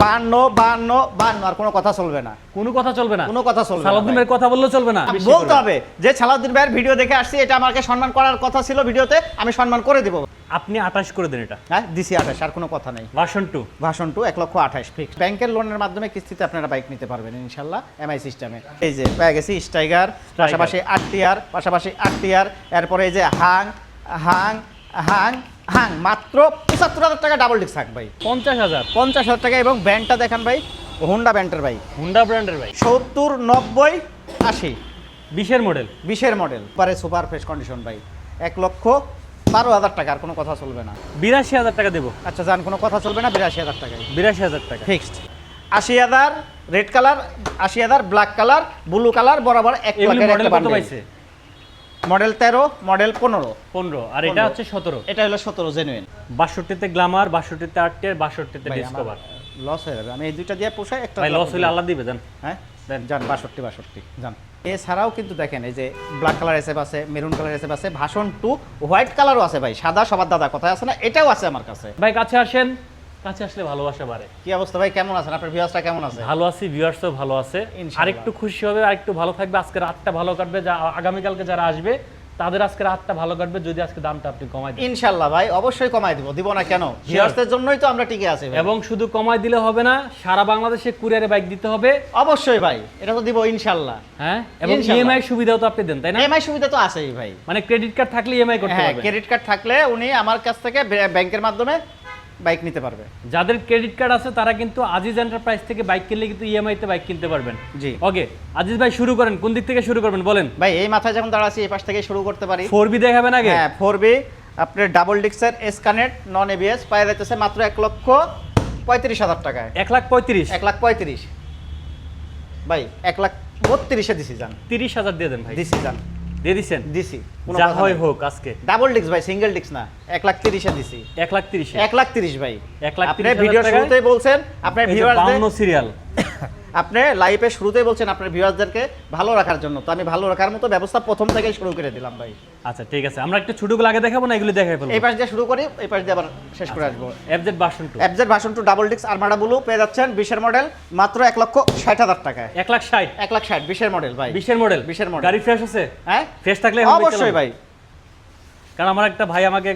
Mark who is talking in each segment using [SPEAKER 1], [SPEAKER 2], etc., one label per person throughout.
[SPEAKER 1] 52 আর কোনো কথা চলবে না,
[SPEAKER 2] কোনো কথা চলবে না,
[SPEAKER 1] কোনো কথা চলবে না।
[SPEAKER 2] সালাউদ্দিন ভাইয়ের কথা বললেও চলবে না,
[SPEAKER 1] বলতে হবে যে সালাউদ্দিন ভাইয়ের ভিডিও দেখে আসছি, এটা আমাকে সম্মান করার কথা ছিল ভিডিওতে, আমি সম্মান করে দিব।
[SPEAKER 2] আপনি 28 করে দেন এটা।
[SPEAKER 1] হ্যাঁ দিছি 28, আর কোনো কথা নেই।
[SPEAKER 2] Version 2
[SPEAKER 1] 1,28,000 fix. ব্যাংকের লোনের মাধ্যমে কিস্তিতে আপনারা বাইক নিতে পারবেন ইনশাআল্লাহ এমআই সিস্টেমে। এই যে পেয়ে গেছি স্টাইগার, পাশাপাশি আরটিআর, এরপরে এই যে হাং মাত্র 75,000 টাকা ডাবল ডিস্ক থাক ভাই। 50,000 টাকা। এবং ব্র্যান্ডটা দেখেন ভাই, হোন্ডা ব্র্যান্ডের ভাই,
[SPEAKER 2] হোন্ডা ব্র্যান্ডের ভাই।
[SPEAKER 1] 70, 90, 80
[SPEAKER 2] 20
[SPEAKER 1] মডেল পরে সুপার ফ্রেশ কন্ডিশন ভাই। 1,12,000 টাকা, আর কোনো কথা চলবে না।
[SPEAKER 2] 82,000 টাকা দেবো।
[SPEAKER 1] আচ্ছা যান, কোনো কথা চলবে না, 82,000 টাকায়।
[SPEAKER 2] 82,000 টাকা
[SPEAKER 1] fixed. 80,000 red colour, 80,000 black colour, blue colour, বরাবর 1 লাখের
[SPEAKER 2] মডেল
[SPEAKER 1] একটা
[SPEAKER 2] কত
[SPEAKER 1] বান্ডেল।
[SPEAKER 2] পাইছে?
[SPEAKER 1] মডেল 13, মডেল 15,
[SPEAKER 2] আর এটা হচ্ছে 17।
[SPEAKER 1] এটা হলো 17 জেনুইন।
[SPEAKER 2] 62তে গ্ল্যামার, 62তে আরটিআর, 62তে ডিসকভার।
[SPEAKER 1] লস হয়ে যাবে, আমি এই দুইটা দিয়ে পোষাই একটা।
[SPEAKER 2] ভাই লস হলে আল্লাহ দিবে জান।
[SPEAKER 1] হ্যাঁ যান 62 যান। এছাড়াও কিন্তু দেখেন এই যে ব্ল্যাক কালার এসএফ আছে, মেরুন কালার এসএফ আছে, ভার্সন 2 হোয়াইট কালারও আছে ভাই। সাদা সবার দাদা কথা আছে না, এটাও আছে আমার কাছে।
[SPEAKER 2] ভাই কাছে আসেন, কাছে আসলে ভালোবাসা বাড়ে।
[SPEAKER 1] কি অবস্থা ভাই, কেমন আছেন? আপনার ভিউয়ার্সরা কেমন আছে?
[SPEAKER 2] ভালো আছি, ভিউয়ার্সও ভালো আছে। আরেকটু খুশি হবে, আরেকটু ভালো থাকবে। আজকে রাতটা ভালো কাটবে, যা আগামীকালকে যারা আসবে তাদের আজকে রাতটা ভালো কাটবে যদি আজকে দামটা আপনি কমাই দেন।
[SPEAKER 1] ইনশাআল্লাহ ভাই, অবশ্যই কমাই দিব না কেন? ভিউয়ার্সদের জন্যই তো আমরা টিকে আছি ভাই।
[SPEAKER 2] এবং শুধু কমাই দিলে হবে না, সারা বাংলাদেশে কুরিয়ারে বাইক দিতে হবে।
[SPEAKER 1] অবশ্যই ভাই, এটা তো দিব ইনশাআল্লাহ।
[SPEAKER 2] হ্যাঁ, এবং ইএমআই সুবিধাও তো আপনি দেন, তাই না?
[SPEAKER 1] ইএমআই সুবিধা তো আছেই ভাই।
[SPEAKER 2] মানে ক্রেডিট কার্ড থাকলে ইএমআই করতে
[SPEAKER 1] হ্যাঁ,
[SPEAKER 2] পারবেন।
[SPEAKER 1] ক্রেডিট কার্ড থাকলে উনি আমার কাছ থেকে ব্যাংকের মাধ্যমে বাইক নিতে পারবে।
[SPEAKER 2] যাদের ক্রেডিট কার্ড আছে তারা কিন্তু আজিজ এন্টারপ্রাইজ থেকে বাইক কিনলে কিন্তু ইএমআই তে বাইক কিনতে পারবেন।
[SPEAKER 1] জি
[SPEAKER 2] ওকে, আজিজ ভাই শুরু করেন, কোন দিক থেকে শুরু করবেন বলেন?
[SPEAKER 1] ভাই এই মাথায় যখন দাঁড়া আছি এই পাশ থেকে শুরু করতে পারি।
[SPEAKER 2] 4B দেখাবেন আগে?
[SPEAKER 1] হ্যাঁ 4B আপনার ডাবল ডিক্সের এস কানেক্ট নন এবিএস পাওয়া যাচ্ছে মাত্র 1,35,000 টাকায়।
[SPEAKER 2] 1,35,000
[SPEAKER 1] 1,35,000 ভাই, 1,32,000 দিছি জান।
[SPEAKER 2] 30,000 দিয়ে দেন ভাই।
[SPEAKER 1] দিছি জান,
[SPEAKER 2] দিয়ে দিছেন?
[SPEAKER 1] দিছি।
[SPEAKER 2] যা হয় হোক আজকে।
[SPEAKER 1] ডাবল ডিক্স ভাই, সিঙ্গেল ডিক্স না। 1,30,000 দিছি।
[SPEAKER 2] 1,30,000
[SPEAKER 1] 1,30,000 ভাই।
[SPEAKER 2] 1,30,000
[SPEAKER 1] আপনি ভিডিও শুরুতেই বলছেন আপনার ভিউয়ারদের
[SPEAKER 2] 52 সিরিয়াল
[SPEAKER 1] আপনি লাইভে শুরুতেই বলছেন আপনার ভিউয়ারদেরকে ভালো রাখার জন্য, তো আমি ভালো রাখার মতো ব্যবস্থা প্রথম থেকেই শুরু করে দিলাম ভাই।
[SPEAKER 2] আচ্ছা ঠিক আছে, আমরা একটু ছোটগুলো আগে দেখাবো না এগুলো দেখাই ফেলবো?
[SPEAKER 1] এই পাশ দিয়ে শুরু করি, এই পাশ দিয়ে আবার শেষ করে আসবো।
[SPEAKER 2] FZ version 2,
[SPEAKER 1] FZ version 2 double ডিক্স আরমাডা ব্লু পেয়ে যাচ্ছেন 20 এর মডেল মাত্র 1,60,000 টাকায়।
[SPEAKER 2] 1,60,000
[SPEAKER 1] 1,60,000 20 এর মডেল ভাই।
[SPEAKER 2] 20 এর মডেল।
[SPEAKER 1] 20 এর মডেল।
[SPEAKER 2] গাড়ি ফ্রেশ আছে?
[SPEAKER 1] হ্যাঁ
[SPEAKER 2] ফ্রেশ থাকলে
[SPEAKER 1] অবশ্যই ভাই,
[SPEAKER 2] কারণ আমার একটা ভাই আমাকে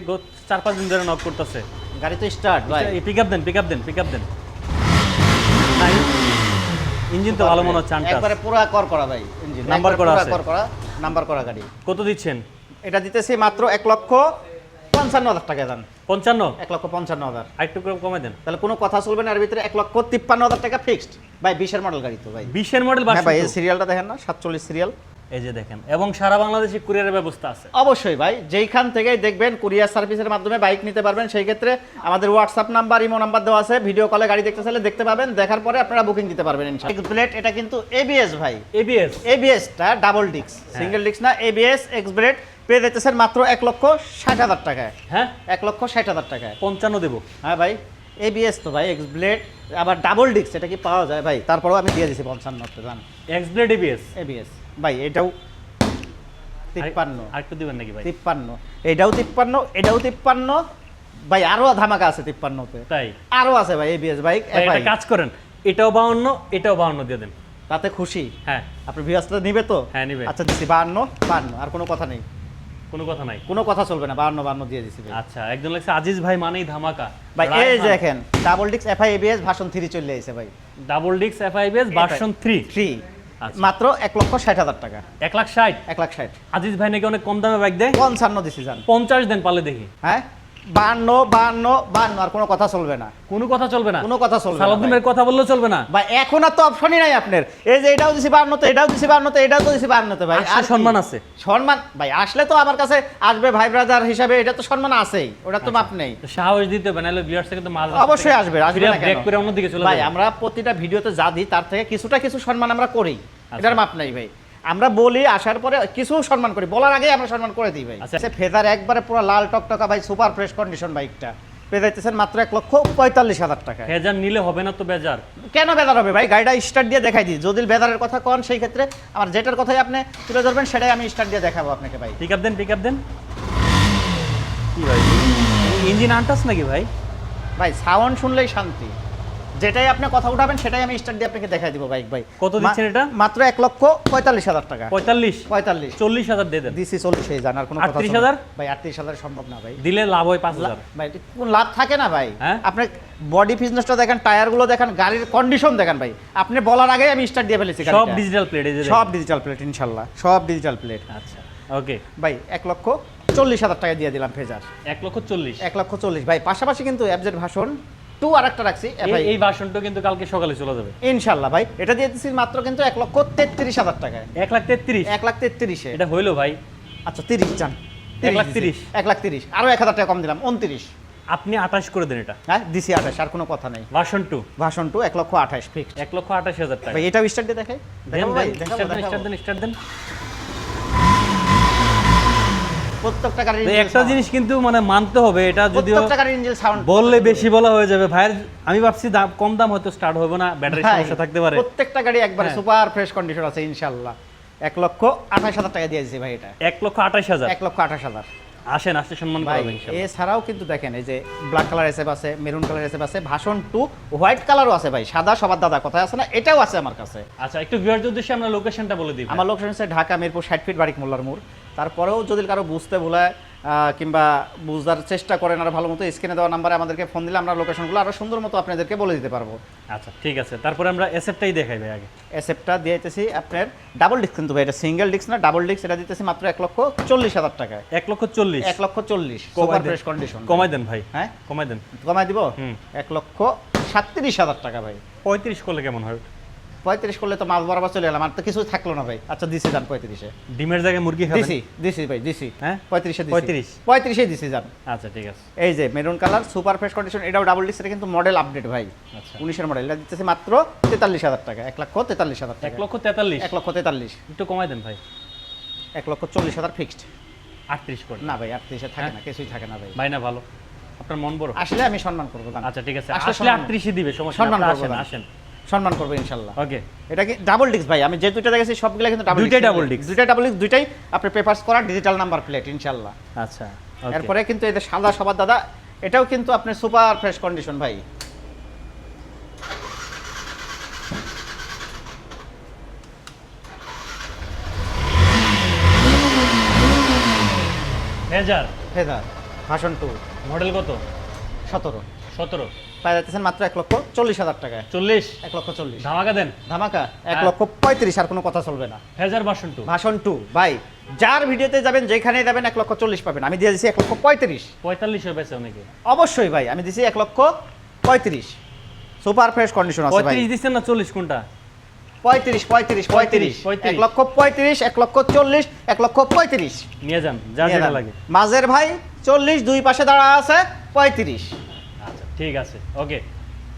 [SPEAKER 2] 4-5 দিন ধরে নক করতেছে।
[SPEAKER 1] গাড়ি তো স্টার্ট ভাই।
[SPEAKER 2] পিকআপ দেন। নাই ইঞ্জিন তো ভালো মনে হচ্ছে।
[SPEAKER 1] একবারে পুরো কর করা ভাই ইঞ্জিন,
[SPEAKER 2] নাম্বার করা আছে,
[SPEAKER 1] নাম্বার করা গাড়ি।
[SPEAKER 2] কত দিচ্ছেন?
[SPEAKER 1] এটা দিতেছি মাত্র 1,55,000 টাকা দাম।
[SPEAKER 2] 55?
[SPEAKER 1] 1,55,000
[SPEAKER 2] আরেকটু কমে দেন।
[SPEAKER 1] তাহলে কোনো কথা চলবে না, এর ভিতরে 1,53,000 টাকা ফিক্সড ভাই। 20 এর মডেল গাড়ি তো ভাই।
[SPEAKER 2] 20 এর মডেল
[SPEAKER 1] হ্যাঁ ভাই, এই সিরিয়ালটা দেখেন না, 47 সিরিয়াল।
[SPEAKER 2] এই যে দেখেন, এবং সারা বাংলাদেশে কুরিয়ারের ব্যবস্থা আছে।
[SPEAKER 1] অবশ্যই ভাই, যেইখান থেকেই দেখবেন কুরিয়ার সার্ভিসের মাধ্যমে বাইক নিতে পারবেন। সেই ক্ষেত্রে আমাদের হোয়াটসঅ্যাপ নাম্বার, ইমো নাম্বার দেওয়া আছে। ভিডিও কলে গাড়ি দেখতে চাইলে দেখতে পাবেন, দেখার পরে আপনারা বুকিং দিতে পারবেন ইনশাআল্লাহ। এক্সব্লেড এটা কিন্তু এবিএস ভাই, এবিএসটা ডাবল ডিক্স, সিঙ্গেল ডিক্স না, এবিএস এক্সব্লেড পেয়ে যাচ্ছেন মাত্র 1,60,000 টাকায়।
[SPEAKER 2] হ্যাঁ
[SPEAKER 1] 1,60,000 টাকায়
[SPEAKER 2] 55 দেবো।
[SPEAKER 1] হ্যাঁ ভাই, এবিএস তো ভাই, এক্সব্লেড আবার ডাবল ডিক্স, এটা কি পাওয়া যায় ভাই? তারপরেও আমি দিয়ে দিছি 55 জান।
[SPEAKER 2] এক্সব্লেড
[SPEAKER 1] এবিএস ভাই, এটাও 53।
[SPEAKER 2] আরেকটু দিবেন নাকি ভাই?
[SPEAKER 1] 53, এটাও 53, এটাও 53 ভাই। আরো ধামাকা আছে 53তে,
[SPEAKER 2] তাই
[SPEAKER 1] আরো আছে ভাই এবিএস বাইক।
[SPEAKER 2] একটা কাজ করেন, এটাও 52, এটাও 52 দিয়ে দেন।
[SPEAKER 1] তাতে খুশি?
[SPEAKER 2] হ্যাঁ।
[SPEAKER 1] আপনি ভিউয়ার্সটা নিবে তো?
[SPEAKER 2] হ্যাঁ নিবে।
[SPEAKER 1] আচ্ছা দিছি 52, আর কোনো কথা নেই,
[SPEAKER 2] কোনো কথা নাই,
[SPEAKER 1] কোনো কথা চলবে না। 52 দিয়ে দিছি ভাই।
[SPEAKER 2] আচ্ছা, একজন লাগছে আজিজ ভাই মানেই ধামাকা
[SPEAKER 1] ভাই। এই যে দেখেন ডাবল ডিক্স এফআই এবিএস ভার্সন 3 চলে আইছে ভাই।
[SPEAKER 2] ডাবল ডিক্স এফআইবিএস ভার্সন 3
[SPEAKER 1] মাত্র 1,60,000 টাকা।
[SPEAKER 2] 1,60,000
[SPEAKER 1] 1,60,000
[SPEAKER 2] আজিজ ভাই নাকি অনেক কম দামে বাইক দেয়।
[SPEAKER 1] 55 দিছি জান।
[SPEAKER 2] 50 দেন পালে দেখি।
[SPEAKER 1] হ্যাঁ 52, আর কোনো কথা চলবে না,
[SPEAKER 2] কোনো কথা চলবে না,
[SPEAKER 1] কোনো কথা চলবে না।
[SPEAKER 2] সালাউদ্দিন ভাইয়ের কথা বললেও চলবে না
[SPEAKER 1] ভাই। এখন আর তো অপশনই নাই আপনার। এই যে এটাও দিছি 52তে, এটাও দিছি 52তে, এটাও তো দিছি 52তে ভাই।
[SPEAKER 2] আর সম্মান আছে,
[SPEAKER 1] সম্মান ভাই। আসলে তো আমার কাছে আসবে ভাই ব্রাদার হিসাবে, এটা তো সম্মান আছেই, ওটা তো মাপ নেই।
[SPEAKER 2] সাহস দিতে হবে, নাহলে ভিউয়ার্স থেকে তো মাল
[SPEAKER 1] অবশ্যই আসবে না
[SPEAKER 2] ব্রেক
[SPEAKER 1] কেন
[SPEAKER 2] করে অন্যদিকে চলে
[SPEAKER 1] ভাই?
[SPEAKER 2] যাবে।
[SPEAKER 1] আমরা প্রতিটা ভিডিওতে যা দিই তার থেকে কিছু সম্মান আমরা করি, এটার মাপ নাই ভাই। আমরা বলি আসার পরে কিছু সম্মান করি, বলার আগে আমরা সম্মান করে দিই ভাই।
[SPEAKER 2] আচ্ছা।
[SPEAKER 1] ফেদার একবারে পুরো লাল টকটকা ভাই, সুপার ফ্রেশ কন্ডিশন বাইকটা পেয়ে যাইতেছেন মাত্র 1,45,000 টাকা।
[SPEAKER 2] বেজার নিলে হবে না তো? বেজার
[SPEAKER 1] কেন বেজার হবে ভাই? গাড়িটা স্টার্ট দিয়ে দেখাই দিই। যদি বেজারের কথা কন সেই ক্ষেত্রে আমার যেটার কথাই আপনি তুলে ধরবেন সেটাই আমি স্টার্ট দিয়ে দেখাবো আপনাকে ভাই।
[SPEAKER 2] পিকআপ দেন কি ভাই, ইঞ্জিন আনটাস নাকি ভাই?
[SPEAKER 1] ভাই সাউন্ড শুনলেই শান্তি, যেটাই আপনি কথা উঠাবেন সেটাই আমি স্টার্ট দিয়ে আপনাকে দেখাই দিব বাইক ভাই।
[SPEAKER 2] কত দিচ্ছেন এটা?
[SPEAKER 1] মাত্র 1,45,000 টাকা।
[SPEAKER 2] 45
[SPEAKER 1] 45
[SPEAKER 2] 40,000 দিয়ে দেন।
[SPEAKER 1] দিছি 40 জানার কোনো কথা
[SPEAKER 2] 38,000
[SPEAKER 1] ভাই 38,000 সম্ভব না ভাই।
[SPEAKER 2] দিলে লাভ হয় 5,000
[SPEAKER 1] ভাই কোন লাভ থাকে না ভাই।
[SPEAKER 2] হ্যাঁ?
[SPEAKER 1] আপনি বডি ফিটনেসটা দেখেন, টায়ারগুলো দেখেন, গাড়ির কন্ডিশন দেখেন ভাই। আপনি বলার আগেই আমি স্টার্ট দিয়ে ফেলেছি
[SPEAKER 2] সব
[SPEAKER 1] গাড়িটা।
[SPEAKER 2] ডিজিটাল প্লেট এই যে
[SPEAKER 1] সব ডিজিটাল প্লেট ইনশাআল্লাহ, সব ডিজিটাল প্লেট।
[SPEAKER 2] আচ্ছা ওকে
[SPEAKER 1] ভাই 1,40,000 টাকা দিয়ে দিলাম ফেজার।
[SPEAKER 2] 1,40,000
[SPEAKER 1] 1,40,000 ভাই। পাশাপাশি কিন্তু এফজেড ভার্সন 2 আরেকটা রাখছি ভাই,
[SPEAKER 2] এই ভার্সনটা কিন্তু কালকে সকালে চলে যাবে
[SPEAKER 1] ইনশাআল্লাহ ভাই। এটা দিয়ে দিচ্ছি মাত্র কিন্তু 1,33,000 টাকায়।
[SPEAKER 2] 1,33,000
[SPEAKER 1] 1,33,000
[SPEAKER 2] এটা হইলো ভাই।
[SPEAKER 1] আচ্ছা 30 চান,
[SPEAKER 2] 1,30,000
[SPEAKER 1] 1,30,000 আরো 1,000 টাকা কম দিলাম, 29।
[SPEAKER 2] আপনি 28 করে দেন এটা।
[SPEAKER 1] হ্যাঁ দিছি 28, আর কোনো কথা নাই।
[SPEAKER 2] Version 2
[SPEAKER 1] version 2 1,28,000 fixed.
[SPEAKER 2] 1,28,000 টাকা।
[SPEAKER 1] ভাই এটাও স্টার্ট দিয়ে দেখাই।
[SPEAKER 2] দেন
[SPEAKER 1] দেখাবো ভাই, দেখাবো,
[SPEAKER 2] স্টার্ট
[SPEAKER 1] দেখাবো।
[SPEAKER 2] দেন স্টার্ট দেন।
[SPEAKER 1] প্রত্যেকটা গাড়ির
[SPEAKER 2] তো একটা জিনিস কিন্তু মানে মানতে হবে, এটা যদিও
[SPEAKER 1] প্রত্যেকটা গাড়ির ইঞ্জিন সাউন্ড
[SPEAKER 2] বললে বেশি বলা হয়ে যাবে ভাইয়ের। আমি ভাবছি দাম কম দাম হয়তো স্টার্ট হবে না, ব্যাটারি সমস্যা থাকতে পারে।
[SPEAKER 1] প্রত্যেকটা গাড়ি একবারে
[SPEAKER 2] হ্যাঁ।
[SPEAKER 1] সুপার ফ্রেশ কন্ডিশন আছে ইনশাআল্লাহ। 1,28,000 টাকা দিয়ে দিয়েছি ভাই এটা।
[SPEAKER 2] 1,28,000
[SPEAKER 1] 1,28,000
[SPEAKER 2] আসেন আসতে সম্মান
[SPEAKER 1] ভাই।
[SPEAKER 2] করবেন ইনশাআল্লাহ।
[SPEAKER 1] এছাড়াও কিন্তু দেখেন এই যে ব্ল্যাক কালার এসএফ আছে, মেরুন কালার এসএফ আছে, ভার্সন 2 হোয়াইট কালারও আছে ভাই। সাদা সবার দাদা কথায় আছে না, এটাও আছে আমার কাছে।
[SPEAKER 2] আচ্ছা একটু ভিউয়ারদের উদ্দেশ্যে আমরা লোকেশনটা বলে দিই।
[SPEAKER 1] আমার লোকেশন হচ্ছে ঢাকা মিরপুর 60 ফিট বারিক মোল্লার মোড়। তারপরেও যদি কারো বুঝতে ভুলায় কিংবা বুঝার চেষ্টা করেন আর ভালো মতো, স্ক্রিনে দেওয়া নাম্বারে আমাদেরকে ফোন দিলে আমরা লোকেশনগুলো আরো সুন্দর মতো আপনাদেরকে বলে দিতে পারবো।
[SPEAKER 2] আচ্ছা ঠিক আছে, তারপরে আমরা এসএফটাই দেখাই ভাই আগে।
[SPEAKER 1] এসএফটা দিয়ে দিতেছি আপনার ডাবল ডিস্ক, কিন্তু ভাই এটা সিঙ্গেল ডিস্ক না, ডাবল ডিস্ক। এটা দিতেছি মাত্র 1,40,000 টাকায়।
[SPEAKER 2] 1,40,000
[SPEAKER 1] 1,40,000
[SPEAKER 2] কমাই
[SPEAKER 1] সুপার
[SPEAKER 2] দেন।
[SPEAKER 1] Fresh condition.
[SPEAKER 2] কমাই দেন ভাই,
[SPEAKER 1] হ্যাঁ
[SPEAKER 2] কমাই দেন।
[SPEAKER 1] কমাই দিব।
[SPEAKER 2] হুম।
[SPEAKER 1] 1,37,000 টাকা ভাই।
[SPEAKER 2] 35 করলে কেমন হয়?
[SPEAKER 1] 35 করলে তো মাছ বরাবর চলে এলাম, আর তো কিছু থাকলো না ভাই। আচ্ছা দিছি যান 35-এ।
[SPEAKER 2] ডিমের জায়গায় মুরগি খাবেন?
[SPEAKER 1] দিছি ভাই, দিছি।
[SPEAKER 2] হ্যাঁ
[SPEAKER 1] 35-এ দিছি।
[SPEAKER 2] 35
[SPEAKER 1] দিছি যান।
[SPEAKER 2] আচ্ছা ঠিক আছে।
[SPEAKER 1] এই যে maroon colour super fresh condition, এটাও ডাবল ডিস্ক। এটা কিন্তু মডেল আপডেট ভাই,
[SPEAKER 2] আচ্ছা
[SPEAKER 1] 19-এর মডেল। এটা দিতেছি মাত্র 43,000 টাকা। 1,43,000 টাকা।
[SPEAKER 2] 1,43,000
[SPEAKER 1] 1,43,000
[SPEAKER 2] একটু কমাই দেন ভাই।
[SPEAKER 1] 1,40,000 ফিক্সড।
[SPEAKER 2] 38 করে
[SPEAKER 1] না ভাই 38-এ থাকে না, কিছুই থাকে না ভাই।
[SPEAKER 2] ভাই না ভালো, আপনার মন বড়।
[SPEAKER 1] আসলে আমি সম্মান করবো।
[SPEAKER 2] আচ্ছা ঠিক আছে,
[SPEAKER 1] আসলে
[SPEAKER 2] আসলে 38 দিবে, সমস্যা
[SPEAKER 1] সম্মান
[SPEAKER 2] না।
[SPEAKER 1] করবো
[SPEAKER 2] আসেন
[SPEAKER 1] না।
[SPEAKER 2] আসেন,
[SPEAKER 1] সম্মান করবো ইনশাআল্লাহ।
[SPEAKER 2] ওকে।
[SPEAKER 1] এটা কি ডাবল ডিস্ক ভাই? আমি যে দুইটা দেখেছি সবগুলো কিন্তু ডাবল
[SPEAKER 2] দুইটাই double disc।
[SPEAKER 1] দুইটাই ডাবল ডিস্ক, দুইটাই আপনি পেপারস করা ডিজিটাল নাম্বার প্লেট ইনশাআল্লাহ।
[SPEAKER 2] আচ্ছা ওকে।
[SPEAKER 1] এরপরে কিন্তু এই যে সাদা সবার দাদা, এটাও কিন্তু আপনার সুপার ফ্রেশ কন্ডিশন ভাই।
[SPEAKER 2] ফেজার
[SPEAKER 1] ফেদার ভার্সন 2
[SPEAKER 2] মডেল কত?
[SPEAKER 1] 17
[SPEAKER 2] 17
[SPEAKER 1] পাই যাচ্ছেন মাত্র 1,40,000 টাকায়।
[SPEAKER 2] 40
[SPEAKER 1] 1,40,000
[SPEAKER 2] ধামাকা দেন।
[SPEAKER 1] ধামাকা 1,35,000, আর কোনো কথা চলবে না।
[SPEAKER 2] ফেজার ভার্সন 2
[SPEAKER 1] ভার্সন 2 ভাই, যার ভিডিওতে যাবেন যেখানে যাবেন 1,40,000 পাবেন। আমি দিয়ে দিয়েছি 1,35,000।
[SPEAKER 2] 45 হয়ে পেছে অনেকে।
[SPEAKER 1] অবশ্যই ভাই আমি দিছি 1,35,000 সুপার ফ্রেশ কন্ডিশন আছে ভাই।
[SPEAKER 2] 35 দিচ্ছেন না 40 কোনটা?
[SPEAKER 1] 35 35 35
[SPEAKER 2] 35
[SPEAKER 1] 1,35,000 1,40,000 1,35,000
[SPEAKER 2] নিয়ে যান যা
[SPEAKER 1] নিয়ে
[SPEAKER 2] যেটা
[SPEAKER 1] যান।
[SPEAKER 2] লাগে।
[SPEAKER 1] মাঝের ভাই 40, দুই পাশে দাঁড়া আছে 35।
[SPEAKER 2] আচ্ছা ঠিক আছে ওকে।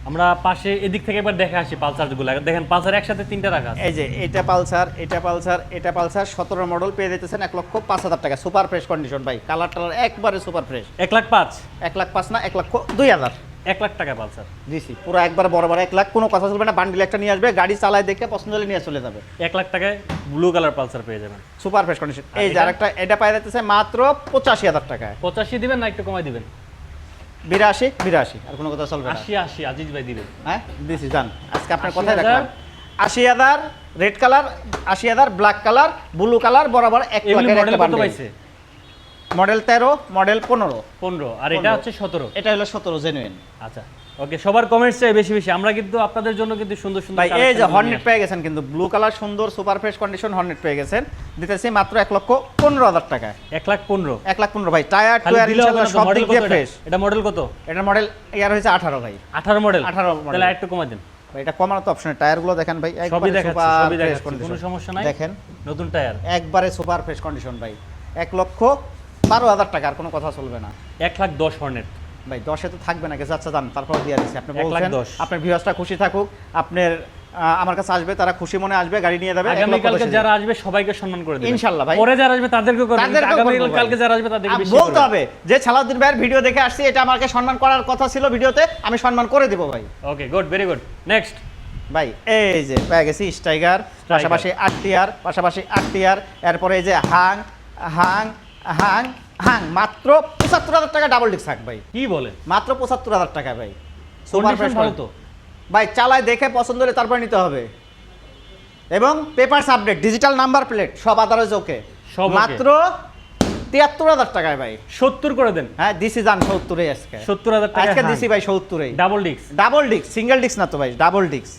[SPEAKER 2] আমরা পাশে এদিক থেকে একবার দেখে আসি পালসারগুলো। দেখেন পালসার একসাথে তিনটা রাখা আছে।
[SPEAKER 1] এই যে এটা পালসার, এটা পালসার, এটা পালসার 17 মডেল পেয়ে দিতেছেন 1,05,000 টাকা। সুপার ফ্রেশ কন্ডিশন ভাই, কালার টালার একবারে সুপার ফ্রেশ।
[SPEAKER 2] 1,05,000
[SPEAKER 1] 1,05,000 না 1,02,000
[SPEAKER 2] 1 লাখ টাকা পালসার
[SPEAKER 1] দিছি পুরো একবার বরাবর 1 লাখ, কোনো কথা চলবে না। বান্ডিল একটা নিয়ে আসবে, গাড়ি চালায় দেখে পছন্দ হলে নিয়ে চলে যাবে।
[SPEAKER 2] 1 লাখ টাকায় ব্লু কালার পালসার পেয়ে যাবেন
[SPEAKER 1] সুপার ফ্রেশ কন্ডিশন।
[SPEAKER 2] আর
[SPEAKER 1] এই যে
[SPEAKER 2] এটা?
[SPEAKER 1] আরেকটা, এটা পাই যাচ্ছে মাত্র 85,000 টাকায়।
[SPEAKER 2] 85 দিবেন না একটু কমাই দিবেন?
[SPEAKER 1] 82 আর কোনো কথা চলবে না।
[SPEAKER 2] 80 আজিজ ভাই দিবেন।
[SPEAKER 1] হ্যাঁ দিছি জান, আজকে আপনার
[SPEAKER 2] 80,000
[SPEAKER 1] কথাই রাখলাম। 80,000 red colour, 80,000 black colour, blue colour, বরাবর 1
[SPEAKER 2] এগুলি
[SPEAKER 1] লাখের
[SPEAKER 2] মডেল
[SPEAKER 1] একটা
[SPEAKER 2] কত
[SPEAKER 1] বান্ডিল।
[SPEAKER 2] পাইছে?
[SPEAKER 1] Model 13, model 15।
[SPEAKER 2] 15 আর এটা
[SPEAKER 1] 15
[SPEAKER 2] হচ্ছে 17।
[SPEAKER 1] এটা হলো 17 জেনুইন।
[SPEAKER 2] আচ্ছা ওকে, সবার কমেন্টস চাই বেশি বেশি। আমরা কিন্তু আপনাদের জন্য কিন্তু সুন্দর সুন্দর
[SPEAKER 1] ভাই এই যে
[SPEAKER 2] collection
[SPEAKER 1] হর্নেট
[SPEAKER 2] নিয়ে
[SPEAKER 1] পেয়ে গেছেন, কিন্তু ব্লু কালার সুন্দর সুপার ফ্রেশ কন্ডিশন হর্নেট পেয়ে গেছেন। দিতেছি মাত্র 1,15,000 টাকায়।
[SPEAKER 2] আসি। 1,15,000
[SPEAKER 1] 1,15,000 ভাই। টায়ার
[SPEAKER 2] খালি
[SPEAKER 1] টুয়ার
[SPEAKER 2] দিলে হবে
[SPEAKER 1] ইনশাআল্লাহ
[SPEAKER 2] না তো,
[SPEAKER 1] সব
[SPEAKER 2] মডেল
[SPEAKER 1] দিক
[SPEAKER 2] কত
[SPEAKER 1] দিয়ে
[SPEAKER 2] এটা?
[SPEAKER 1] ফ্রেশ।
[SPEAKER 2] এটা মডেল কত?
[SPEAKER 1] এটা মডেল ইয়ার হয়েছে 18 ভাই।
[SPEAKER 2] 18 মডেল।
[SPEAKER 1] 18 model।
[SPEAKER 2] তাহলে আরেকটু কমাই দেন।
[SPEAKER 1] ভাই এটা কমানো তো অপশন, টায়ারগুলো দেখেন ভাই
[SPEAKER 2] সবই
[SPEAKER 1] একবারে
[SPEAKER 2] দেখাচ্ছি,
[SPEAKER 1] সুপার
[SPEAKER 2] সবই
[SPEAKER 1] ফ্রেশ
[SPEAKER 2] দেখাচ্ছি,
[SPEAKER 1] কন্ডিশন।
[SPEAKER 2] কোনো সমস্যা নাই।
[SPEAKER 1] দেখেন
[SPEAKER 2] নতুন টায়ার।
[SPEAKER 1] একবারে সুপার ফ্রেশ কন্ডিশন ভাই। 1,12,000 টাকা, আর কোনো কথা চলবে না
[SPEAKER 2] 1,10,000 হর্নেট
[SPEAKER 1] ভাই। 10-এ তো থাকবে না, আচ্ছা জান তারপর দিয়ে দিচ্ছি। আপনি
[SPEAKER 2] 1,10,000
[SPEAKER 1] বলছেন আপনার ভিউয়ার্সটা খুশি থাকুক, আপনার আমার কাছে আসবে, তারা খুশি মনে আসবে, গাড়ি নিয়ে যাবে।
[SPEAKER 2] আগামী কালকে যারা আসবে সবাইকে সম্মান করে দিবেন
[SPEAKER 1] ইনশাআল্লাহ ভাই।
[SPEAKER 2] পরে যারা আসবে তাদেরকেও করবেন,
[SPEAKER 1] তাদেরকেও
[SPEAKER 2] আগামী
[SPEAKER 1] করবো ভাই।
[SPEAKER 2] কালকে যারা আসবে তাদেরকে বেশি
[SPEAKER 1] বলতে
[SPEAKER 2] করবেন।
[SPEAKER 1] হবে যে সালাউদ্দিন ভাইয়ের ভিডিও দেখে আসছি, এটা আমাকে সম্মান করার কথা ছিল ভিডিওতে, আমি সম্মান করে দিব ভাই।
[SPEAKER 2] Okay good, very good. Next
[SPEAKER 1] ভাই এই যে পেয়ে গেছি স্ট্রাইকার, পাশাপাশি 8 টিয়ার, পাশাপাশি 8 টিয়ার। এরপরে এই যে হাং হাং হাং হাং মাত্র 75,000 টাকা ডাবল ডিস্ক থাক ভাই।
[SPEAKER 2] কি বলে?
[SPEAKER 1] মাত্র 75,000 টাকা ভাই। সুপার
[SPEAKER 2] কন্ডিশন
[SPEAKER 1] ফ্রেশ
[SPEAKER 2] ভালো তো?
[SPEAKER 1] ভাই চালায় দেখে পছন্দ হলে তারপর নিতে হবে। এবং papers update, digital number plate সব আদারওয়াইজ ওকে।
[SPEAKER 2] সব okay।
[SPEAKER 1] মাত্র ৭৩,০০০ টাকায় ভাই।
[SPEAKER 2] 70 করে দেন।
[SPEAKER 1] হ্যাঁ দিছি জান ৭০-এ আজকে।
[SPEAKER 2] 70,000 টাকা
[SPEAKER 1] আজকে দিছি ভাই ৭০-এই।
[SPEAKER 2] Double disc.
[SPEAKER 1] Double disc, single disc না তো ভাই, ডাবল ডিস্ক।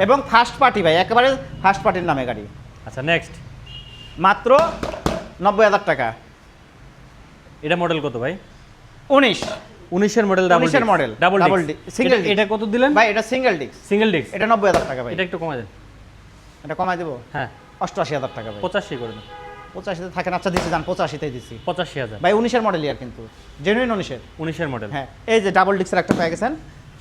[SPEAKER 1] এবং ফার্স্ট পার্টি ভাই, একেবারে ফার্স্ট পার্টির নামে গাড়ি।
[SPEAKER 2] আচ্ছা নেক্সট।
[SPEAKER 1] মাত্র ৯০,০০০ টাকা।
[SPEAKER 2] এটা মডেল কত ভাই?
[SPEAKER 1] ১৯
[SPEAKER 2] 19 এর মডেল, ডাবল
[SPEAKER 1] 19 এর model,
[SPEAKER 2] double
[SPEAKER 1] double
[SPEAKER 2] disc,
[SPEAKER 1] single disk.
[SPEAKER 2] এটা কত দিলেন
[SPEAKER 1] ভাই? এটা সিঙ্গেল ডিস্ক।
[SPEAKER 2] সিঙ্গেল ডিস্ক,
[SPEAKER 1] এটা ৯০,০০০ টাকা ভাই।
[SPEAKER 2] এটা একটু কমায় দেন।
[SPEAKER 1] এটা কমাই দেবো?
[SPEAKER 2] হ্যাঁ
[SPEAKER 1] ৮৮,০০০ টাকা ভাই।
[SPEAKER 2] 85 করে দেন।
[SPEAKER 1] 85-তে থাকে না, আচ্ছা দিছি জান 85-তেই দিছি
[SPEAKER 2] 85,000
[SPEAKER 1] ভাই। 19-এর মডেল ইয়ার কিন্তু জেনুইন 19-এর।
[SPEAKER 2] 19 এর মডেল।
[SPEAKER 1] হ্যাঁ এই যে ডাবল ডিস্কের একটা পেয়ে গেছেন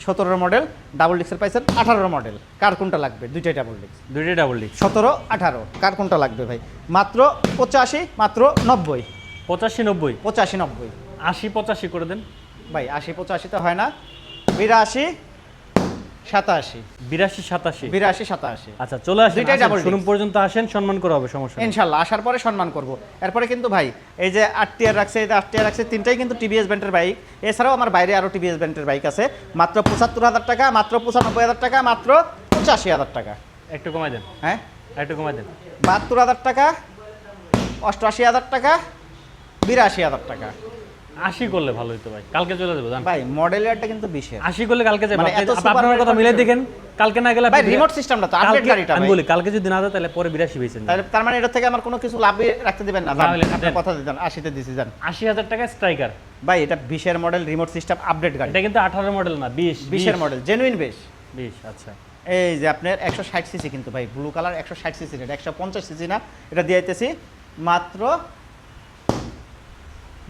[SPEAKER 1] 17-এর মডেল, ডাবল ডিস্কের পাইছেন 18-এর মডেল। কার কোনটা লাগবে? দুইটাই ডাবল ডিস্ক।
[SPEAKER 2] দুইটাই ডাবল ডিস্ক।
[SPEAKER 1] 17, 18 কার কোনটা লাগবে ভাই? মাত্র 85, মাত্র 90।
[SPEAKER 2] 85 90
[SPEAKER 1] 85, 90
[SPEAKER 2] 80 85 করে দেন
[SPEAKER 1] ভাই। 80 85 তো হয় না, 82 87।
[SPEAKER 2] 82 87।
[SPEAKER 1] 82 87।
[SPEAKER 2] আচ্ছা চলে আসেন,
[SPEAKER 1] দুইটাই double
[SPEAKER 2] শোরুম
[SPEAKER 1] disc।
[SPEAKER 2] পর্যন্ত আসেন, সম্মান করা হবে, সমস্যা নেই।
[SPEAKER 1] ইনশাল্লাহ আসার পরে সম্মান করব। এরপরে কিন্তু ভাই এই যে 8 টিয়ার রাখছে, এই যে 8 টিয়ার রাখছে, তিনটাই কিন্তু টিভিএস ব্র্যান্ডের বাইক। এছাড়াও আমার বাইরে আরও টিভিএস ব্র্যান্ডের বাইক আছে। মাত্র ৭৫,০০০ টাকা, মাত্র ৯৫,০০০ টাকা, মাত্র ৮৫,০০০ টাকা।
[SPEAKER 2] একটু কমাই দেন,
[SPEAKER 1] হ্যাঁ
[SPEAKER 2] একটু কমাই দেন।
[SPEAKER 1] ৭২,০০০ টাকা, ৮৮,০০০ টাকা, ৮২,০০০ টাকা।
[SPEAKER 2] 80 করলে ভালো হতো ভাই, কালকে চলে যাবো জান।
[SPEAKER 1] ভাই মডেল ইয়ারটা কিন্তু 20-এর।
[SPEAKER 2] 80 করলে কালকে যাবো।
[SPEAKER 1] মানে এত super
[SPEAKER 2] আপনার কথা মিলে দেখেন, কালকে না গেলে
[SPEAKER 1] ভাই রিমোট সিস্টেমটা তো আপডেট গাড়িটা
[SPEAKER 2] আমি
[SPEAKER 1] ভাই।
[SPEAKER 2] বলি কালকে যদি না যায় তাহলে পরে 82 বেচেন।
[SPEAKER 1] তাহলে তার মানে এটা থেকে আমার কোনো কিছু লাভ রাখতে দিবেন না?
[SPEAKER 2] না হলে
[SPEAKER 1] আপনি
[SPEAKER 2] দেন।
[SPEAKER 1] কথা দিতেন 80-তে দিছি জান।
[SPEAKER 2] 80,000 টাকা স্ট্রাইকার
[SPEAKER 1] ভাই এটা 20-এর মডেল, রিমোট সিস্টেম আপডেট গাড়ি।
[SPEAKER 2] এটা কিন্তু 18 মডেল না,
[SPEAKER 1] 20-এর মডেল, জেনুইন
[SPEAKER 2] 20। আচ্ছা
[SPEAKER 1] এই যে আপনার 160 সিসি কিন্তু ভাই, ব্লু কালার 160 সিসি, এটা 150 সিসি না। এটা দিয়ে দিতেছি মাত্র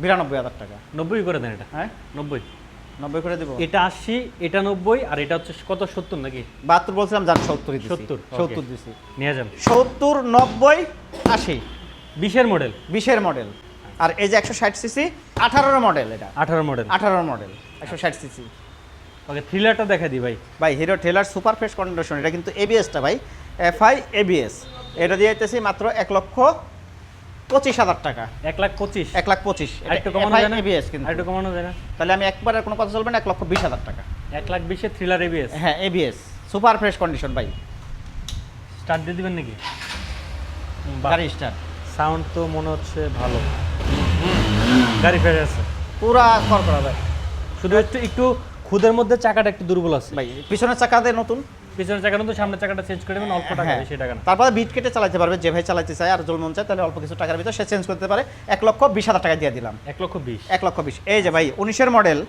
[SPEAKER 1] 92,০০০ টাকা।
[SPEAKER 2] 90 করে দেন। এটা
[SPEAKER 1] হ্যাঁ
[SPEAKER 2] 90
[SPEAKER 1] 90 করে দেবো।
[SPEAKER 2] এটা 80, এটা 90, আর এটা হচ্ছে কত 70 নাকি?
[SPEAKER 1] 72 বলছিলাম জান, 70 দিছি।
[SPEAKER 2] 70,
[SPEAKER 1] 70 দিছি।
[SPEAKER 2] নিয়ে যান।
[SPEAKER 1] 70, 90, 80
[SPEAKER 2] 20 এর মডেল,
[SPEAKER 1] 20-এর মডেল। আর এই যে 160 সিসি 18-এর মডেল, এটা
[SPEAKER 2] 18 মডেল,
[SPEAKER 1] 18-এর মডেল 160 সিসি।
[SPEAKER 2] ওকে থ্রিলারটা দেখা দিই ভাই।
[SPEAKER 1] ভাই হিরো টেলার সুপার ফ্রেশ কন্ডিশন, এটা কিন্তু এবিএসটা ভাই, এফআই এবিএস। এটা দিয়ে দিতেছি মাত্র ১,২৫,০০০ টাকা।
[SPEAKER 2] 1,25,000।
[SPEAKER 1] ১,২৫,০০০
[SPEAKER 2] আর একটু কমানো যায় না?
[SPEAKER 1] এবিএস কিন্তু।
[SPEAKER 2] আর একটু কমানো যায় না?
[SPEAKER 1] তাহলে আমি একবার আর কোনো কথা চলবে না, ১,২০,০০০ টাকা।
[SPEAKER 2] 1,20,000 এর থ্রিলার এবিএস।
[SPEAKER 1] হ্যাঁ এবিএস সুপার ফ্রেশ কন্ডিশন ভাই।
[SPEAKER 2] স্টার্ট দিয়ে দিবেন নাকি?
[SPEAKER 1] গাড়ি স্টার্ট
[SPEAKER 2] সাউন্ড তো মনে হচ্ছে ভালো, গাড়ি ফ্রেশ আছে
[SPEAKER 1] পুরা করকরা ভাই।
[SPEAKER 2] শুধু একটু একটু খুদের মধ্যে চাকাটা একটু দুর্বল আছে
[SPEAKER 1] ভাই পিছনের চাকাতে নতুন,
[SPEAKER 2] পিছনের চাকা নতুন, সামনের চাকাটা চেঞ্জ করে দেবেন, অল্প টাকা,
[SPEAKER 1] হ্যাঁ।
[SPEAKER 2] বেশি টাকা না।
[SPEAKER 1] তারপরে বিট কেটে চালাতে পারবে, যে ভাই চালাতে চায় আর জল মন চায় তাহলে অল্প কিছু টাকার ভিতরে সে চেঞ্জ করতে পারে। ১,২০,০০০ টাকা দিয়ে দিলাম।
[SPEAKER 2] 1,20,000।
[SPEAKER 1] ১,২০,০০০। এই যে ভাই 19-এর মডেল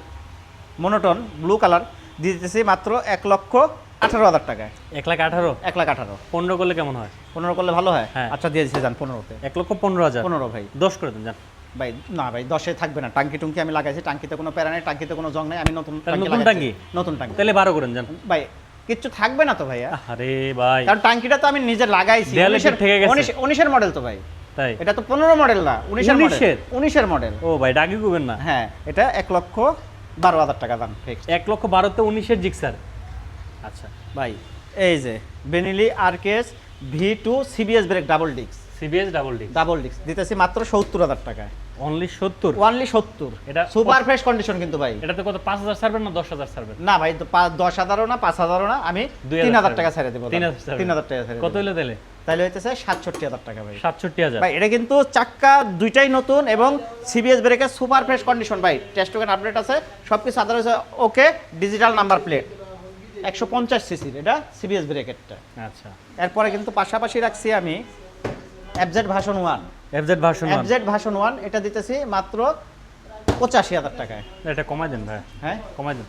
[SPEAKER 1] মনোটন ব্লু কালার দিয়ে দিতেছি মাত্র ১,১৮,০০০ টাকায়।
[SPEAKER 2] 1,18,000।
[SPEAKER 1] ১,১৮,০০০।
[SPEAKER 2] 15 করলে কেমন হয়?
[SPEAKER 1] 15 করলে ভালো হয়।
[SPEAKER 2] হ্যাঁ।
[SPEAKER 1] আচ্ছা দিয়ে দিচ্ছে যান 15-তে।
[SPEAKER 2] 1,15,000।
[SPEAKER 1] 15 ভাই।
[SPEAKER 2] 10 করে দেন যান।
[SPEAKER 1] ভাই না ভাই 10-এ থাকবে না, টাঙ্কি টুঙ্কি আমি লাগাইছি, টাঙ্কিতে কোনো প্যারা নেই, টাঙ্কিতে কোনো জং নেই, আমি নতুন
[SPEAKER 2] তাহলে
[SPEAKER 1] টাঙ্কি
[SPEAKER 2] নতুন
[SPEAKER 1] লাগাইছি।
[SPEAKER 2] টাঙ্কি?
[SPEAKER 1] নতুন টাঙ্কি।
[SPEAKER 2] তাহলে 12 করেন যান।
[SPEAKER 1] ভাই কিচ্ছু থাকবে না তো ভাইয়া,
[SPEAKER 2] আরে ভাই
[SPEAKER 1] কারণ টাঙ্কিটা তো আমি নিজে লাগাইছি।
[SPEAKER 2] দেয়ালে ঠেকে গেছে।
[SPEAKER 1] 19-এর মডেল তো ভাই,
[SPEAKER 2] তাই?
[SPEAKER 1] এটা তো 15 মডেল না, 19-এর মডেল।
[SPEAKER 2] 19-এর?
[SPEAKER 1] 19-এর মডেল।
[SPEAKER 2] ও ভাই ডাকি করবেন না।
[SPEAKER 1] হ্যাঁ এটা ১,১২,০০০ টাকা দাম ফিক্সড।
[SPEAKER 2] 1,12,000 তে 19-এর জিক্সার। আচ্ছা
[SPEAKER 1] ভাই এই যে Benelli RKS V2 CBS brake double disc,
[SPEAKER 2] CBS double D
[SPEAKER 1] double disc দিতেছি মাত্র ৭০,০০০ টাকায়।
[SPEAKER 2] অনলি 70।
[SPEAKER 1] ওনলি ৭০।
[SPEAKER 2] এটা
[SPEAKER 1] সুপার ফ্রেশ কন্ডিশন কিন্তু ভাই।
[SPEAKER 2] এটাতে কত 5,000 ছাড়বেন না 10,000 ছাড়বেন?
[SPEAKER 1] না ভাই ১০,০০০ না 5,০০০ না, আমি
[SPEAKER 2] 2,000
[SPEAKER 1] ৩,০০০ টাকা ছেড়ে দেবো।
[SPEAKER 2] 3,000
[SPEAKER 1] ৩,০০০ টাকা ছেড়ে
[SPEAKER 2] কত
[SPEAKER 1] দেবো।
[SPEAKER 2] হইলে তাহলে?
[SPEAKER 1] তাহলে হইতেছে ৬৭,০০০ টাকা ভাই।
[SPEAKER 2] 67,000।
[SPEAKER 1] ভাই এটা কিন্তু চাক্কা দুইটাই নতুন এবং সিবিএস ব্রেকের সুপার ফ্রেশ কন্ডিশন ভাই, টেস্ট টোকেন আপডেট আছে, সবকিছু আদারওয়াইজ ওকে, ডিজিটাল নাম্বার প্লেট, ১৫০ সিসির এটা সিবিএস ব্রেকেরটা।
[SPEAKER 2] আচ্ছা
[SPEAKER 1] এরপরে কিন্তু পাশাপাশি রাখছি আমি FZ version 1।
[SPEAKER 2] FZ version 1।
[SPEAKER 1] FZ version 1 এটা দিতেছি মাত্র ৮৫,০০০ টাকায়।
[SPEAKER 2] এটা কমাই দেন ভাই,
[SPEAKER 1] হ্যাঁ
[SPEAKER 2] কমাই দেন।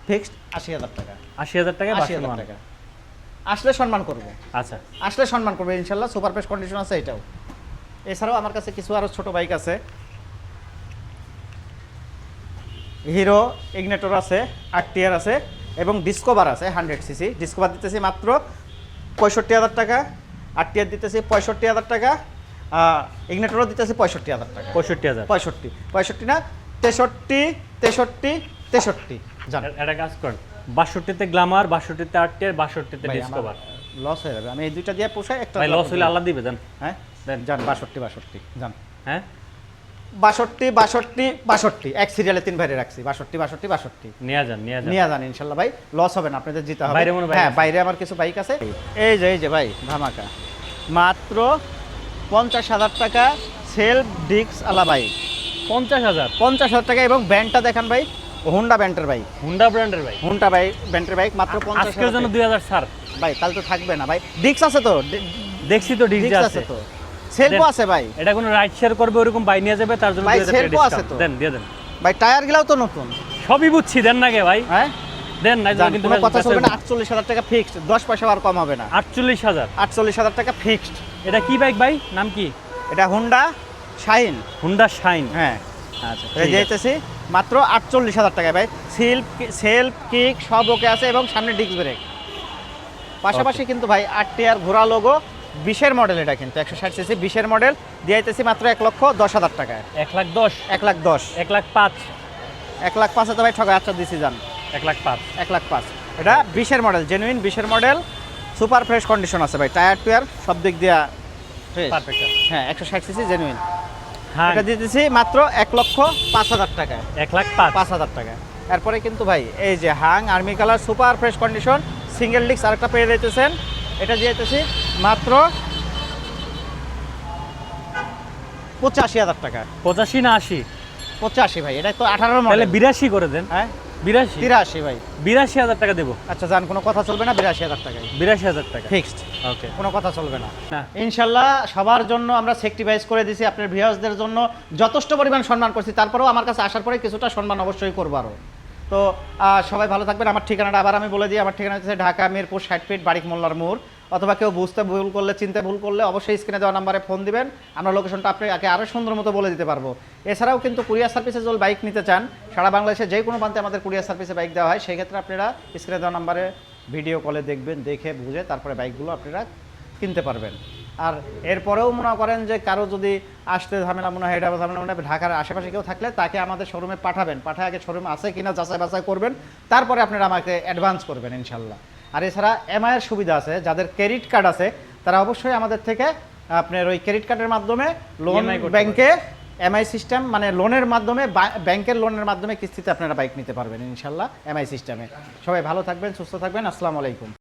[SPEAKER 1] ফিক্সড ৮০,০০০ টাকা।
[SPEAKER 2] 80,000 টাকা ভার্সন
[SPEAKER 1] ৮০,০০০
[SPEAKER 2] 1।
[SPEAKER 1] টাকা। আসলে সম্মান করবো,
[SPEAKER 2] আচ্ছা
[SPEAKER 1] আসলে সম্মান করবো ইনশাল্লাহ। সুপার ফ্রেশ কন্ডিশন আছে এটাও। এছাড়াও আমার কাছে কিছু আরও ছোট বাইক আছে, হিরো ইগনেটর আছে, আরটিআর আছে এবং ডিসকভার আছে 100 সিসি। ডিসকভার দিতেছি মাত্র ৬৫,০০০ টাকা, আরটিআর দিতেছি ৬৫,০০০ টাকা, ইগনেটরও দিতেছি ৬৫,০০০ টাকা।
[SPEAKER 2] 65,000।
[SPEAKER 1] ৬৫ না 63 জান।
[SPEAKER 2] এটা কাজ করেন, 62 তে গ্ল্যামার, 62 তে আরটিআর, 62 তে ডিসকভার।
[SPEAKER 1] লস হয়ে যাবে, আমি এই দুইটা দিয়ে পোষাই একটা।
[SPEAKER 2] ভাই লস হলে আল্লাহ দিবে জান।
[SPEAKER 1] হ্যাঁ
[SPEAKER 2] দেন।
[SPEAKER 1] জান 62 জান।
[SPEAKER 2] হ্যাঁ
[SPEAKER 1] 62 62 62 এক সিরিয়ালে 3 ভাইরে রাখছি 62 62 62
[SPEAKER 2] নিয়ে যান
[SPEAKER 1] নিয়ে যান ইনশাল্লাহ ভাই, লস হবে না, আপনাদের জিতে হবে।
[SPEAKER 2] বাইরে মনে হয় বাইক
[SPEAKER 1] হ্যাঁ
[SPEAKER 2] আছে।
[SPEAKER 1] বাইরে আমার কিছু বাইক আছে, এই যে ভাই ধামাকা মাত্র 50,000 টাকা সেলফ ডিস্ক আলা বাইক,
[SPEAKER 2] 50,000
[SPEAKER 1] 50,000 টাকা। এবং ব্যান্ডটা দেখান ভাই, হোন্ডা ব্যান্ডের বাইক,
[SPEAKER 2] হুন্ডা ব্র্যান্ডের বাইক,
[SPEAKER 1] হোন্ডা ব্যান্ডের বাইক মাত্র
[SPEAKER 2] আজকের
[SPEAKER 1] 50,000
[SPEAKER 2] জন্য 2000 ছাড়।
[SPEAKER 1] ভাই কাল তো থাকবে না ভাই, ডিস্ক আছে তো,
[SPEAKER 2] দেখছি তো ডিজে
[SPEAKER 1] ডিস্ক
[SPEAKER 2] আছে
[SPEAKER 1] আছে তো, সেলফও
[SPEAKER 2] দেন।
[SPEAKER 1] আছে ভাই,
[SPEAKER 2] এটা কোনো রাইড শেয়ার করবে ওরকম বাই নিয়ে যাবে, তার জন্য
[SPEAKER 1] ভাই,
[SPEAKER 2] 2000 টাকা
[SPEAKER 1] সেলফও আছে
[SPEAKER 2] ডিসকাউন্ট
[SPEAKER 1] তো।
[SPEAKER 2] দেন, দিয়ে দেন
[SPEAKER 1] ভাই টায়ার গুলাও তো নতুন,
[SPEAKER 2] সবই বুঝছি, দেন না গে ভাই,
[SPEAKER 1] হ্যাঁ
[SPEAKER 2] দেন না
[SPEAKER 1] জান,
[SPEAKER 2] কিন্তু
[SPEAKER 1] কোনো কথা চলবে না। 48,000 টাকা ফিক্সড, 10 পয়সা আর কম হবে না।
[SPEAKER 2] 48,000।
[SPEAKER 1] 48,000 টাকা ফিক্সড।
[SPEAKER 2] এটা কি বাইক ভাই, নাম কি?
[SPEAKER 1] এটা হোন্ডা শাইন,
[SPEAKER 2] হুন্ডা শাইন।
[SPEAKER 1] হ্যাঁ
[SPEAKER 2] আচ্ছা
[SPEAKER 1] এটা দিয়েছি মাত্র 48,000 টাকায় ভাই। সেলফ কিক সব ওকে আছে এবং সামনে ডিস্ক ব্রেক, পাশাপাশি কিন্তু ভাই 8 টিয়ার ঘোড়া লোগো, 20-এর মডেল, এটা কিন্তু 160 সিসি 20-এর মডেল দিয়েছি মাত্র 1,10,000 টাকায়।
[SPEAKER 2] 1,10,000
[SPEAKER 1] 1,10,000
[SPEAKER 2] 1,05,000
[SPEAKER 1] 1,05,000 তো ভাই ঠকা, আচ্ছা দিছি যান
[SPEAKER 2] 1,05,000
[SPEAKER 1] 1,05,000। এটা 20-এর মডেল, জেনুইন 20-এর মডেল, সুপার ফ্রেশ কন্ডিশন আছে ভাই, টায়ার টুয়ার সব দিক দিয়া ফ্রেশ।
[SPEAKER 2] পারফেক্ট।
[SPEAKER 1] হ্যাঁ 160 সিসি জেনুইন,
[SPEAKER 2] হ্যাঁ
[SPEAKER 1] এটা দিতেছি মাত্র 1,05,000 টাকায়,
[SPEAKER 2] 1,05,000
[SPEAKER 1] 5,000 টাকায়। এরপরে কিন্তু ভাই এই যে হাং army colour super fresh condition single disc আরেকটা পেয়ে দিতেছেন, এটা দিয়েতেছি মাত্র 85,000 টাকা।
[SPEAKER 2] 85 না 80?
[SPEAKER 1] 85 ভাই, এটা তো 18
[SPEAKER 2] তাহলে
[SPEAKER 1] মডেল।
[SPEAKER 2] 82 করে দেন।
[SPEAKER 1] হ্যাঁ
[SPEAKER 2] 82
[SPEAKER 1] 83 ভাই,
[SPEAKER 2] 82,000 টাকা দেবো।
[SPEAKER 1] আচ্ছা জান, কোনো কথা চলবে না, 82,000 টাকায়
[SPEAKER 2] 82,000 টাকা
[SPEAKER 1] ফিক্সড,
[SPEAKER 2] ওকে।
[SPEAKER 1] কোনো কথা চলবে না।
[SPEAKER 2] না
[SPEAKER 1] ইনশাল্লাহ সবার জন্য আমরা সেক্রিফাইস করে দিছি, আপনার ভিউয়ার্সদের জন্য যথেষ্ট পরিমাণ সম্মান করছি, তারপরেও আমার কাছে আসার পরে কিছুটা সম্মান অবশ্যই করবো আরও। তো সবাই ভালো থাকবেন। আমার ঠিকানাটা আবার আমি বলে দিই, আমার ঠিকানা হচ্ছে ঢাকা মিরপুর 60 ফিট বারিক মোল্লার মোড়, অথবা কেউ বুঝতে ভুল করলে, চিনতে ভুল করলে অবশ্যই স্ক্রিনে দেওয়া নাম্বারে ফোন দিবেন, আমরা লোকেশনটা আপনাকে আরও সুন্দর মতো বলে দিতে পারবো। এছাড়াও কিন্তু কুরিয়ার সার্ভিসে যদি বাইক নিতে চান, সারা বাংলাদেশে যে কোনো প্রান্তে আমাদের কুরিয়ার সার্ভিসে বাইক দেওয়া হয়, সেই ক্ষেত্রে আপনারা স্ক্রিনে দেওয়া নাম্বারে ভিডিও কলে দেখবেন, দেখে বুঝে তারপরে বাইকগুলো আপনারা কিনতে পারবেন। আর এরপরেও মনে করেন যে কারো যদি আসতে ঝামেলা মনে হয়, এটা ঝামেলা মনে হয়, ঢাকার আশেপাশে কেউ থাকলে তাকে আমাদের শোরুমে পাঠাবেন, পাঠায় আগে শোরুমে আছে কিনা যাচাই বাছাই করবেন, তারপরে আপনারা আমাকে অ্যাডভান্স করবেন ইনশাল্লাহ। আর এছাড়া এমআইয়ের সুবিধা আছে, যাদের ক্রেডিট কার্ড আছে তারা অবশ্যই আমাদের থেকে আপনার ওই ক্রেডিট কার্ডের মাধ্যমে লোন
[SPEAKER 2] EMI করতে
[SPEAKER 1] ব্যাংকে এমআই সিস্টেম, মানে লোনের মাধ্যমে, ব্যাংকের লোনের মাধ্যমে কিস্তিতে আপনারা বাইক নিতে পারবেন ইনশাল্লাহ এমআই সিস্টেমে। সবাই ভালো থাকবেন, সুস্থ থাকবেন, আসসালামু আলাইকুম।